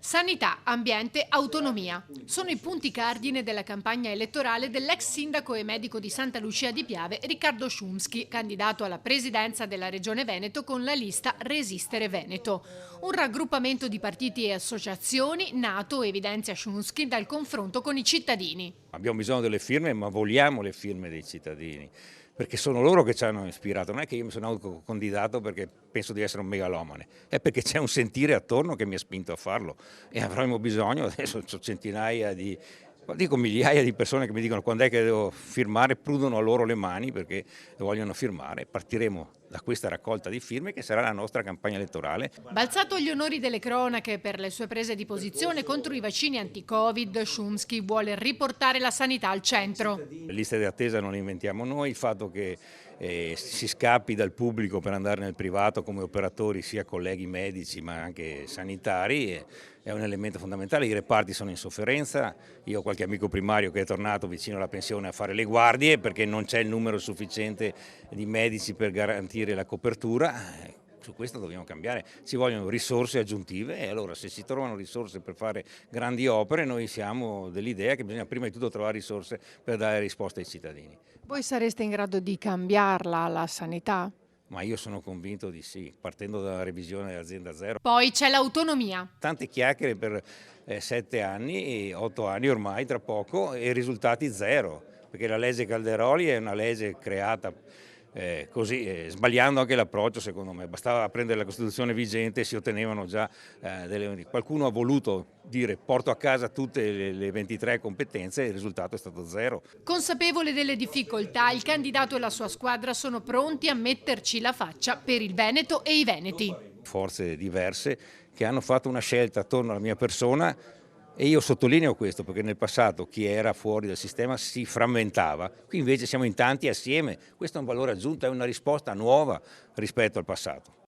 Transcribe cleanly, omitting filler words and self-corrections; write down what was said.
Sanità, ambiente, autonomia. Sono i punti cardine della campagna elettorale dell'ex sindaco e medico di Santa Lucia di Piave, Riccardo Szumski, candidato alla presidenza della Regione Veneto con la lista Resistere Veneto. Un raggruppamento di partiti e associazioni nato, evidenzia Szumski, dal confronto con i cittadini. Abbiamo bisogno delle firme, ma vogliamo le firme dei cittadini, perché sono loro che ci hanno ispirato. Non è che io mi sono autocandidato perché penso di essere un megalomane, è perché c'è un sentire attorno che mi ha spinto a farlo e avremo bisogno, adesso ho centinaia di, dico migliaia di persone che mi dicono quando è che devo firmare, prudono a loro le mani perché vogliono firmare. Partiremo da questa raccolta di firme che sarà la nostra campagna elettorale. Balzato agli onori delle cronache per le sue prese di posizione contro i vaccini anti-Covid, Szumski vuole riportare la sanità al centro. Le liste di attesa non le inventiamo noi, il fatto che si scappi dal pubblico per andare nel privato come operatori, sia colleghi medici ma anche sanitari, è un elemento fondamentale. I reparti sono in sofferenza, io ho qualche amico primario che è tornato vicino alla pensione a fare le guardie perché non c'è il numero sufficiente di medici per garantire la copertura. Su questo dobbiamo cambiare, ci vogliono risorse aggiuntive e allora se si trovano risorse per fare grandi opere noi siamo dell'idea che bisogna prima di tutto trovare risorse per dare risposte ai cittadini. Voi sareste in grado di cambiarla, la sanità? Ma io sono convinto di sì, partendo dalla revisione dell'azienda zero. Poi c'è l'autonomia. Tante chiacchiere per 7 anni, 8 anni ormai tra poco e risultati zero, perché la legge Calderoli è una legge creata così, sbagliando anche l'approccio secondo me, bastava prendere la Costituzione vigente e si ottenevano già qualcuno ha voluto dire porto a casa tutte le 23 competenze e il risultato è stato zero. Consapevole delle difficoltà, il candidato e la sua squadra sono pronti a metterci la faccia per il Veneto e i veneti. Forze diverse che hanno fatto una scelta attorno alla mia persona e io sottolineo questo perché nel passato chi era fuori dal sistema si frammentava, qui invece siamo in tanti assieme, questo è un valore aggiunto, è una risposta nuova rispetto al passato.